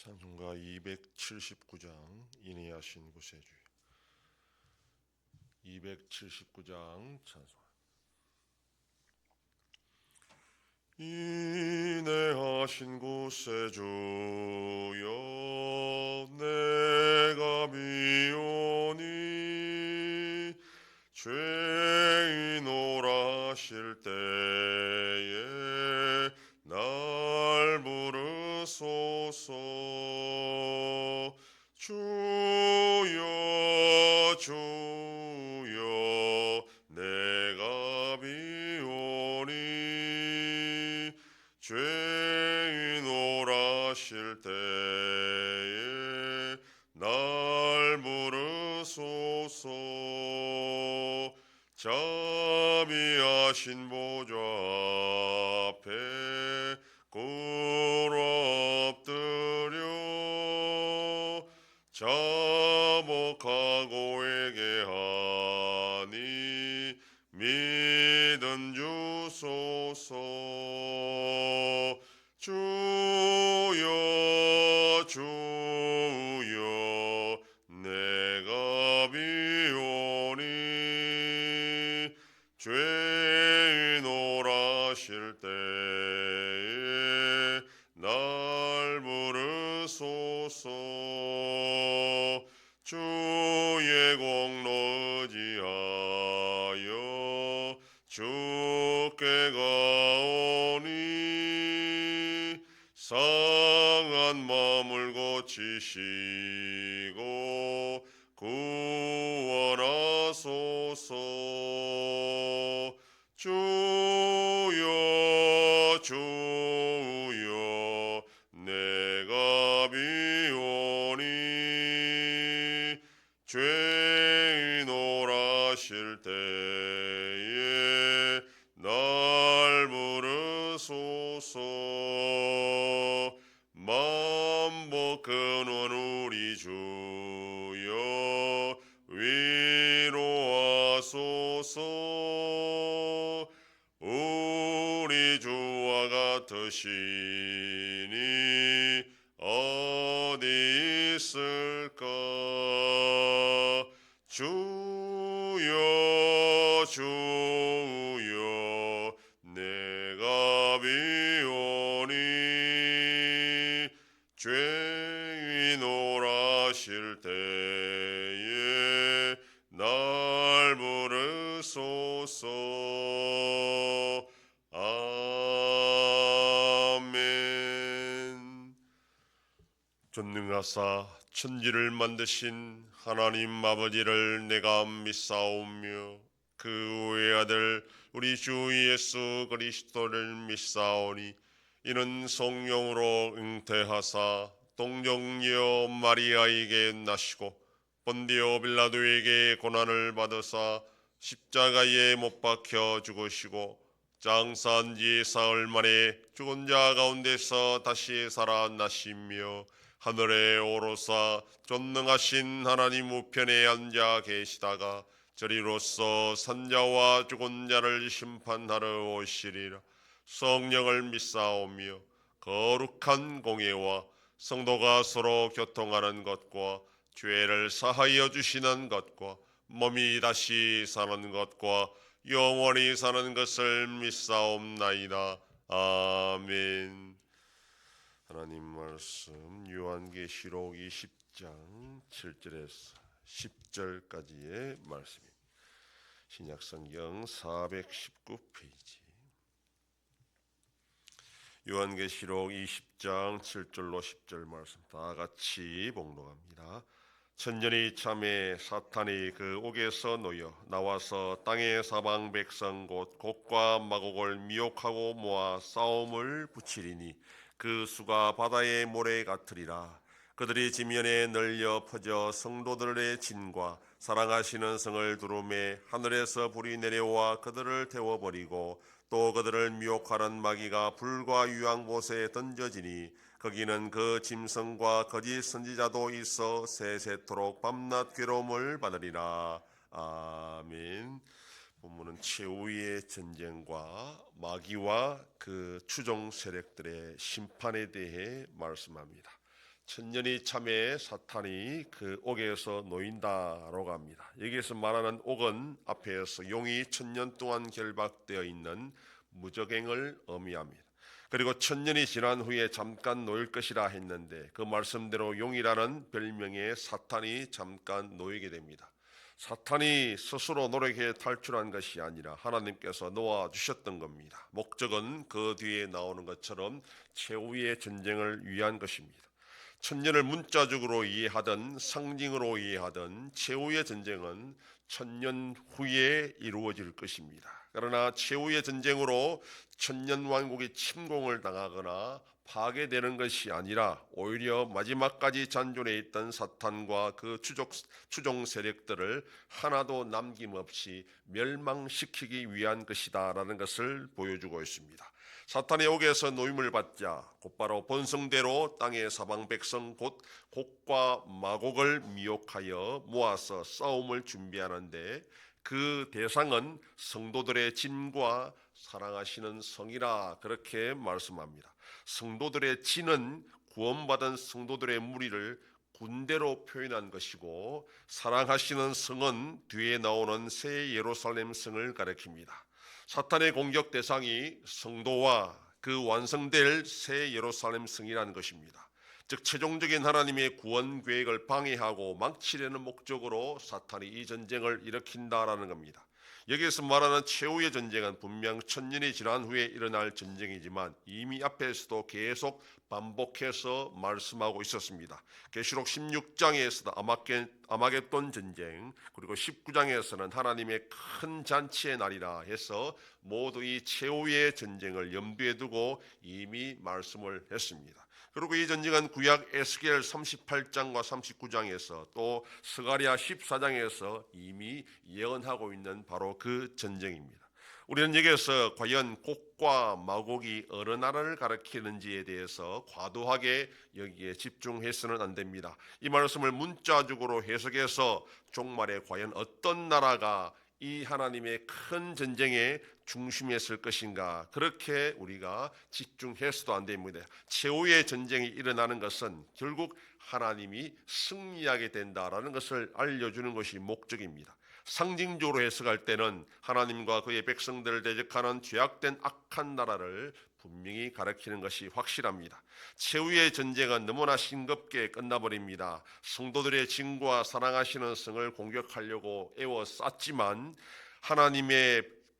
찬송가 279장 인내하신 구세주여. 279장 찬송. 인내하신 구세주여, 내가 미오니 죄인 오라실 때에 날 부르소서. 주여 주여 내가 비오니 죄인 오라실 때에 날 부르소서. 자비하신 보좌 앞에 꿇어 엎드려 자복하고 회개하니 믿음 주소서. 주여 주여 내가 비오니 죄인 오라실 때에 날 부르소서. 주의 공로 의지하여 주께 가오니 상한 마음을 고치시고 구원하소서. 주여 주여 내가 비오니 죄인 오라실 때에 날 부르소서. 만복근원 우리 주여 위로하소서. 우리 주와 같으시니 어디 있을까. 주여 주여 내가 비오니 죄인 오라실 때에 날 부르소서. 아멘. 전능하사 천지를 만드신 하나님 아버지를 내가 믿사오며 그 외아들 우리 주 예수 그리스도를 믿사오니 이는 성령으로 잉태하사 동정녀 마리아에게 나시고 본디오 빌라도에게 고난을 받으사 십자가에 못 박혀 죽으시고 장사한 지 사흘 만에 죽은 자 가운데서 다시 살아나시며 하늘에 오르사 전능하신 하나님 우편에 앉아 계시다가 저리로서 산자와 죽은 자를 심판하러 오시리라. 성령을 믿사오며 거룩한 공예와 성도가 서로 교통하는 것과 죄를 사하여 주시는 것과 몸이 다시 사는 것과 영원히 사는 것을 믿사옵나이다. 아멘. 하나님 말씀 요한계시록 20장 7절에서 10절까지의 말씀입니다. 신약성경 419페이지. 요한계시록 20장 7절로 10절 말씀 다 같이 봉독합니다. 천년이 참에 사탄이 그 옥에서 놓여 나와서 땅의 사방 백성 곧 곡과 마곡을 미혹하고 모아 싸움을 붙이리니 그 수가 바다의 모래 같으리라. 그들이 지면에 널려 퍼져 성도들의 진과 사랑하시는 성을 두루매 하늘에서 불이 내려와 그들을 태워버리고 또 그들을 미혹하는 마귀가 불과 유황못에 던져지니 거기는 그 짐승과 거짓 선지자도 있어 세세토록 밤낮 괴로움을 받으리라. 아멘. 본문은 최후의 전쟁과 마귀와 그 추종 세력들의 심판에 대해 말씀합니다. 천년이 참에 사탄이 그 옥에서 놓인다라고 합니다. 여기에서 말하는 옥은 앞에서 용이 천년 동안 결박되어 있는 무적행을 의미합니다. 그리고 천년이 지난 후에 잠깐 놓일 것이라 했는데 그 말씀대로 용이라는 별명에 사탄이 잠깐 놓이게 됩니다. 사탄이 스스로 노력해 탈출한 것이 아니라 하나님께서 놓아주셨던 겁니다. 목적은 그 뒤에 나오는 것처럼 최후의 전쟁을 위한 것입니다. 천년을 문자적으로 이해하든 상징으로 이해하든 최후의 전쟁은 천년 후에 이루어질 것입니다. 그러나 최후의 전쟁으로 천년 왕국이 침공을 당하거나 파괴되는 것이 아니라 오히려 마지막까지 잔존해 있던 사탄과 그 추종 세력들을 하나도 남김없이 멸망시키기 위한 것이다라는 것을 보여주고 있습니다. 사탄의 옥에서 노임을 받자 곧바로 본성대로 땅의 사방 백성 곧 곡과 마곡을 미혹하여 모아서 싸움을 준비하는데 그 대상은 성도들의 진과 사랑하시는 성이라 그렇게 말씀합니다. 성도들의 진은 구원받은 성도들의 무리를 군대로 표현한 것이고 사랑하시는 성은 뒤에 나오는 새 예루살렘 성을 가리킵니다. 사탄의 공격 대상이 성도와 그 완성될 새 예루살렘 성이라는 것입니다. 즉 최종적인 하나님의 구원 계획을 방해하고 망치려는 목적으로 사탄이 이 전쟁을 일으킨다라는 겁니다. 여기에서 말하는 최후의 전쟁은 분명 천년이 지난 후에 일어날 전쟁이지만 이미 앞에서도 계속 반복해서 말씀하고 있었습니다. 계시록 16장에서도 아마겟돈 전쟁, 그리고 19장에서는 하나님의 큰 잔치의 날이라 해서 모두 이 최후의 전쟁을 염두에 두고 이미 말씀을 했습니다. 그리고 이 전쟁은 구약 에스겔 38장과 39장에서 또 스가랴 14장에서 이미 예언하고 있는 바로 그 전쟁입니다. 우리는 여기에서 과연 곡과 마곡이 어느 나라를 가리키는지에 대해서 과도하게 여기에 집중해서는 안 됩니다. 이 말씀을 문자적으로 해석해서 종말에 과연 어떤 나라가 이 하나님의 큰 전쟁의 중심에 설 것인가, 그렇게 우리가 집중해서도 안 됩니다. 최후의 전쟁이 일어나는 것은 결국 하나님이 승리하게 된다라는 것을 알려주는 것이 목적입니다. 상징적으로 해석할 때는 하나님과 그의 백성들을 대적하는 죄악된 악한 나라를 분명히 가리키는 것이 확실합니다. 최후의 전쟁은 너무나 싱겁게 끝나버립니다. 성도들의 진과 사랑하시는 성을 공격하려고 애워쌌지만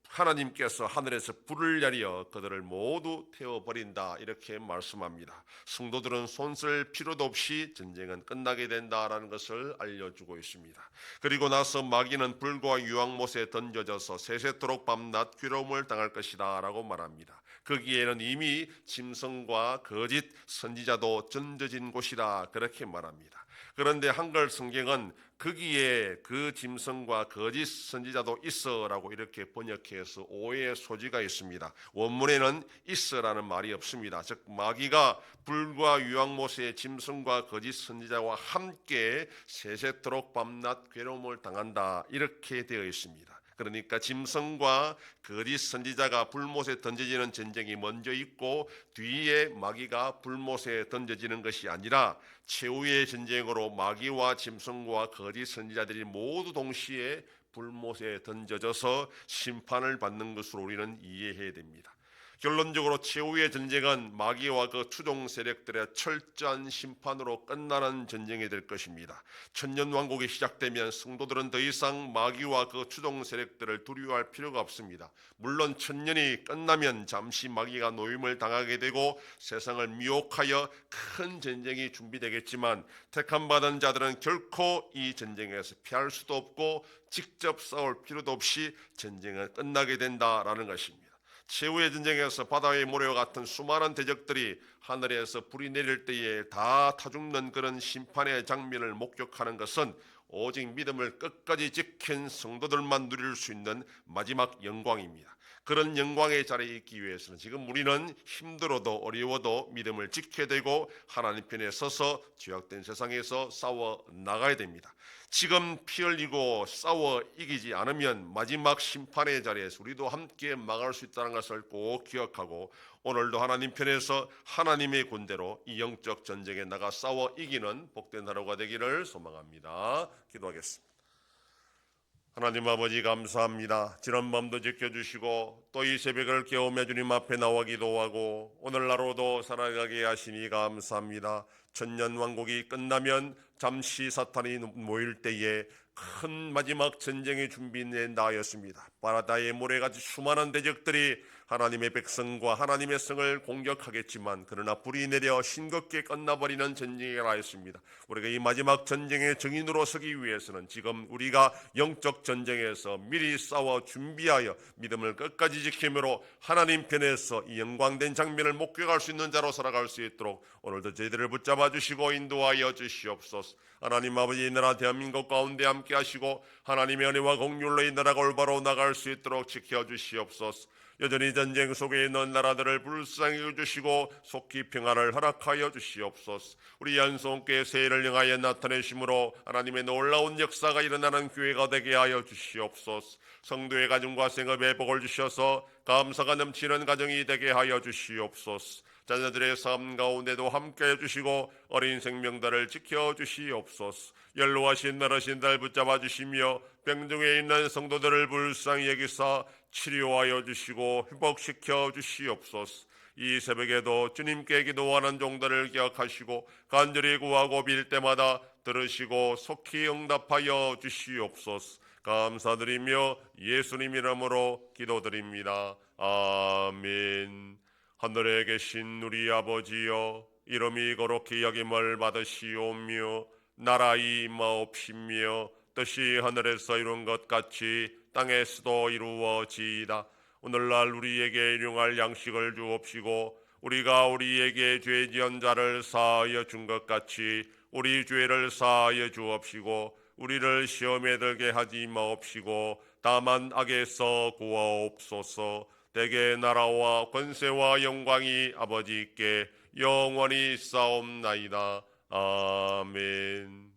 하나님께서 하늘에서 불을 내려 그들을 모두 태워버린다, 이렇게 말씀합니다. 성도들은 손쓸 필요도 없이 전쟁은 끝나게 된다라는 것을 알려주고 있습니다. 그리고 나서 마귀는 불과 유황못에 던져져서 세세토록 밤낮 괴로움을 당할 것이다 라고 말합니다. 거기에는 이미 짐승과 거짓 선지자도 던져진 곳이라 그렇게 말합니다. 그런데 한글 성경은 거기에 그 짐승과 거짓 선지자도 있어라고 이렇게 번역해서 오해의 소지가 있습니다. 원문에는 있어라는 말이 없습니다. 즉 마귀가 불과 유황못의 짐승과 거짓 선지자와 함께 세세토록 밤낮 괴로움을 당한다, 이렇게 되어 있습니다. 그러니까 짐승과 거짓 선지자가 불못에 던져지는 전쟁이 먼저 있고 뒤에 마귀가 불못에 던져지는 것이 아니라 최후의 전쟁으로 마귀와 짐승과 거짓 선지자들이 모두 동시에 불못에 던져져서 심판을 받는 것으로 우리는 이해해야 됩니다. 결론적으로 최후의 전쟁은 마귀와 그 추종 세력들의 철저한 심판으로 끝나는 전쟁이 될 것입니다. 천년왕국이 시작되면 성도들은 더 이상 마귀와 그 추종 세력들을 두려워할 필요가 없습니다. 물론 천년이 끝나면 잠시 마귀가 노임을 당하게 되고 세상을 미혹하여 큰 전쟁이 준비되겠지만 택함받은 자들은 결코 이 전쟁에서 피할 수도 없고 직접 싸울 필요도 없이 전쟁은 끝나게 된다라는 것입니다. 최후의 전쟁에서 바다의 모래와 같은 수많은 대적들이 하늘에서 불이 내릴 때에 다 타죽는 그런 심판의 장면을 목격하는 것은 오직 믿음을 끝까지 지킨 성도들만 누릴 수 있는 마지막 영광입니다. 그런 영광의 자리에 있기 위해서는 지금 우리는 힘들어도 어려워도 믿음을 지켜야 되고 하나님 편에 서서 죄악된 세상에서 싸워 나가야 됩니다. 지금 피 흘리고 싸워 이기지 않으면 마지막 심판의 자리에서 우리도 함께 망할 수 있다는 것을 꼭 기억하고 오늘도 하나님 편에서 하나님의 군대로 이 영적 전쟁에 나가 싸워 이기는 복된 하루가 되기를 소망합니다. 기도하겠습니다. 하나님 아버지 감사합니다. 지난 밤도 지켜주시고 또 이 새벽을 깨우며 주님 앞에 나와 기도하고 오늘날로도 살아가게 하시니 감사합니다. 천년왕국이 끝나면 잠시 사탄이 모일 때에 큰 마지막 전쟁의 준비에 나였습니다. 바다의 모래같이 수많은 대적들이 하나님의 백성과 하나님의 성을 공격하겠지만 그러나 불이 내려 싱겁게 끝나버리는 전쟁이 나였습니다. 우리가 이 마지막 전쟁의 증인으로 서기 위해서는 지금 우리가 영적 전쟁에서 미리 싸워 준비하여 믿음을 끝까지 지킴으로 하나님 편에서 이 영광된 장면을 목격할 수 있는 자로 살아갈 수 있도록 오늘도 저희들을 붙잡아 주시고 인도하여 주시옵소서. 하나님 아버지, 이 나라 대한민국 가운데 함께 하시고 하나님의 은혜와 공율로 이 나라가 올바로 나갈 수 있도록 지켜주시옵소서. 여전히 전쟁 속에 있는 나라들을 불쌍히 여주시고 속히 평안을 허락하여 주시옵소서. 우리 연속교회 새해를 향하여 나타내심으로 하나님의 놀라운 역사가 일어나는 교회가 되게 하여 주시옵소서. 성도의 가정과 생업에 복을 주셔서 감사가 넘치는 가정이 되게 하여 주시옵소서. 자녀들의 삶 가운데도 함께 해주시고 어린 생명들을 지켜주시옵소서. 연로하신 나르신 달 붙잡아 주시며 병중에 있는 성도들을 불쌍히 여기사 치료하여 주시고 회복시켜 주시옵소서. 이 새벽에도 주님께 기도하는 종들을 기억하시고 간절히 구하고 빌 때마다 들으시고 속히 응답하여 주시옵소서. 감사드리며 예수님 이름으로 기도드립니다. 아멘. 하늘에 계신 우리 아버지여, 이름이 거룩히 여김을 받으시오며 나라 임하옵시며 뜻이 하늘에서 이룬 것 같이 땅에서도 이루어지이다. 오늘날 우리에게 일용할 양식을 주옵시고 우리가 우리에게 죄 지은 자를 사하여 준 것 같이 우리 죄를 사하여 주옵시고 우리를 시험에 들게 하지 마옵시고 다만 악에서 구하옵소서. 대개 나라와 권세와 영광이 아버지께 영원히 싸움나이다. 아멘.